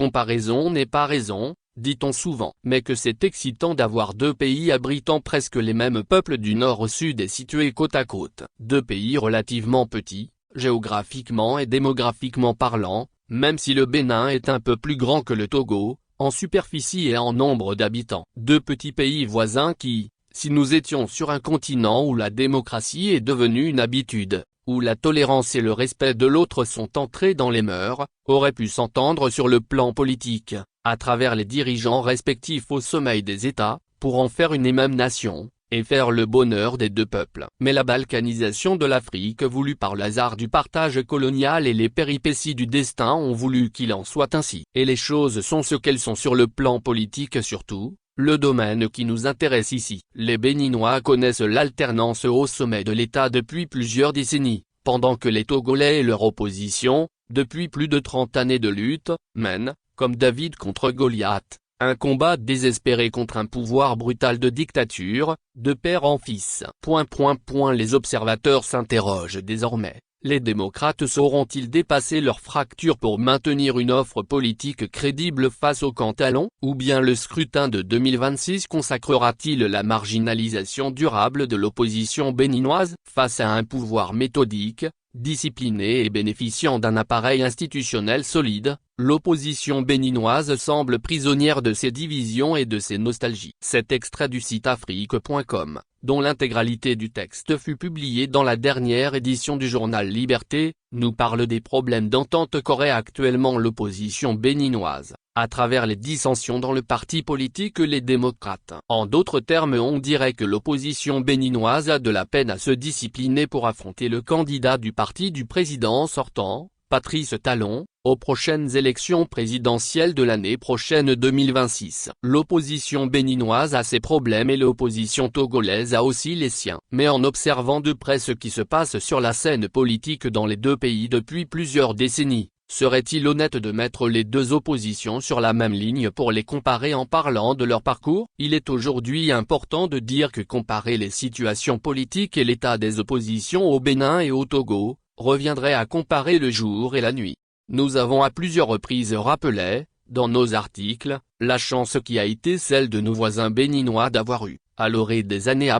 comparaison n'est pas raison, dit-on souvent, mais que c'est excitant d'avoir deux pays abritant presque les mêmes peuples du nord au sud et situés côte à côte. Deux pays relativement petits, géographiquement et démographiquement parlant, même si le Bénin est un peu plus grand que le Togo, en superficie et en nombre d'habitants. Deux petits pays voisins qui, si nous étions sur un continent où la démocratie est devenue une habitude, où la tolérance et le respect de l'autre sont entrés dans les mœurs, auraient pu s'entendre sur le plan politique, à travers les dirigeants respectifs au sommet des États, pour en faire une et même nation, et faire le bonheur des deux peuples. Mais la balkanisation de l'Afrique voulue par le hasard du partage colonial et les péripéties du destin ont voulu qu'il en soit ainsi. Et les choses sont ce qu'elles sont sur le plan politique surtout, le domaine qui nous intéresse ici. Les Béninois connaissent l'alternance au sommet de l'État depuis plusieurs décennies, pendant que les Togolais et leur opposition, depuis plus de 30 années de lutte, mènent, comme David contre Goliath, un combat désespéré contre un pouvoir brutal de dictature, de père en fils. Les observateurs s'interrogent désormais. Les démocrates sauront-ils dépasser leurs fractures pour maintenir une offre politique crédible face au camp talon, ou bien le scrutin de 2026 consacrera-t-il la marginalisation durable de l'opposition béninoise, face à un pouvoir méthodique, discipliné et bénéficiant d'un appareil institutionnel solide? L'opposition béninoise semble prisonnière de ses divisions et de ses nostalgies. Cet extrait du site afrique.com, dont l'intégralité du texte fut publiée dans la dernière édition du journal Liberté, nous parle des problèmes d'entente qu'aurait actuellement l'opposition béninoise, à travers les dissensions dans le parti politique les démocrates. En d'autres termes, on dirait que l'opposition béninoise a de la peine à se discipliner pour affronter le candidat du parti du président sortant, Patrice Talon, aux prochaines élections présidentielles de l'année prochaine 2026. L'opposition béninoise a ses problèmes et l'opposition togolaise a aussi les siens. Mais en observant de près ce qui se passe sur la scène politique dans les deux pays depuis plusieurs décennies, serait-il honnête de mettre les deux oppositions sur la même ligne pour les comparer en parlant de leur parcours? Il est aujourd'hui important de dire que comparer les situations politiques et l'état des oppositions au Bénin et au Togo, reviendrait à comparer le jour et la nuit. Nous avons à plusieurs reprises rappelé, dans nos articles, la chance qui a été celle de nos voisins béninois d'avoir eu, à l'orée des années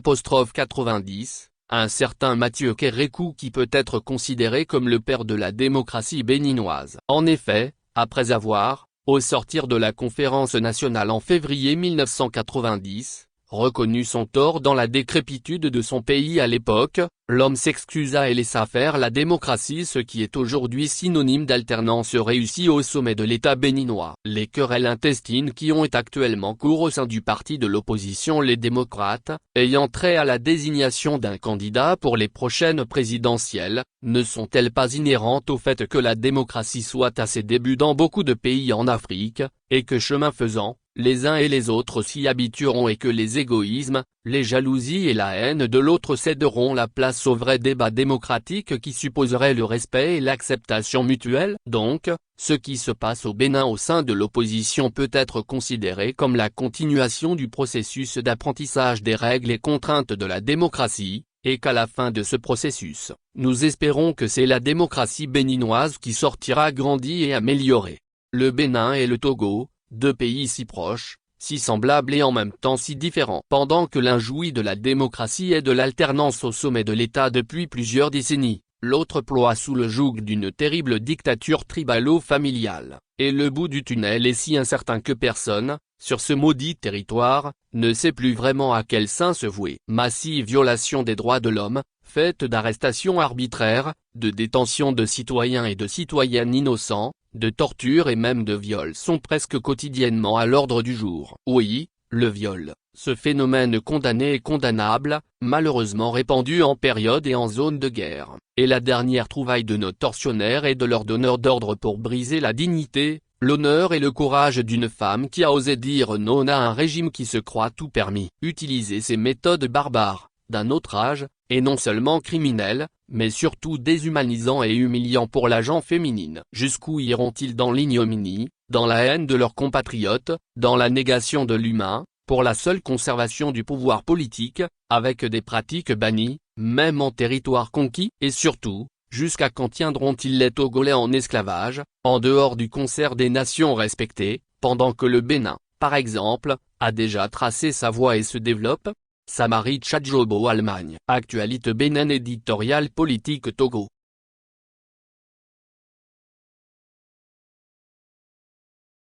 '90, un certain Mathieu Kérékou qui peut être considéré comme le père de la démocratie béninoise. En effet, après avoir, au sortir de la conférence nationale en février 1990, reconnu son tort dans la décrépitude de son pays à l'époque, l'homme s'excusa et laissa faire la démocratie, ce qui est aujourd'hui synonyme d'alternance réussie au sommet de l'État béninois. Les querelles intestines qui ont actuellement cours au sein du parti de l'opposition les démocrates, ayant trait à la désignation d'un candidat pour les prochaines présidentielles, ne sont-elles pas inhérentes au fait que la démocratie soit à ses débuts dans beaucoup de pays en Afrique, et que chemin faisant, les uns et les autres s'y habitueront et que les égoïsmes, les jalousies et la haine de l'autre céderont la place au vrai débat démocratique qui supposerait le respect et l'acceptation mutuelle? Donc, ce qui se passe au Bénin au sein de l'opposition peut être considéré comme la continuation du processus d'apprentissage des règles et contraintes de la démocratie, et qu'à la fin de ce processus, nous espérons que c'est la démocratie béninoise qui sortira grandie et améliorée. Le Bénin et le Togo, deux pays si proches, si semblables et en même temps si différents. Pendant que l'un jouit de la démocratie et de l'alternance au sommet de l'État depuis plusieurs décennies, l'autre ploie sous le joug d'une terrible dictature tribalo-familiale. Et le bout du tunnel est si incertain que personne, sur ce maudit territoire, ne sait plus vraiment à quel saint se vouer. Massive violation des droits de l'homme, faite d'arrestations arbitraires, de détention de citoyens et de citoyennes innocents, de torture et même de viol sont presque quotidiennement à l'ordre du jour. Oui, le viol, ce phénomène condamné et condamnable, malheureusement répandu en période et en zone de guerre, est la dernière trouvaille de nos tortionnaires et de leurs donneurs d'ordre pour briser la dignité, l'honneur et le courage d'une femme qui a osé dire non à un régime qui se croit tout permis. Utiliser ces méthodes barbares, d'un autre âge, et non seulement criminels, mais surtout déshumanisants et humiliants pour la gent féminine. Jusqu'où iront-ils dans l'ignominie, dans la haine de leurs compatriotes, dans la négation de l'humain, pour la seule conservation du pouvoir politique, avec des pratiques bannies, même en territoire conquis? Et surtout, Jusqu'à quand tiendront-ils les Togolais en esclavage, en dehors du concert des nations respectées, pendant que le Bénin, par exemple, a déjà tracé sa voie et se développe? Samari Tchadjobo Allemagne. Actualité Bénin éditorial politique Togo.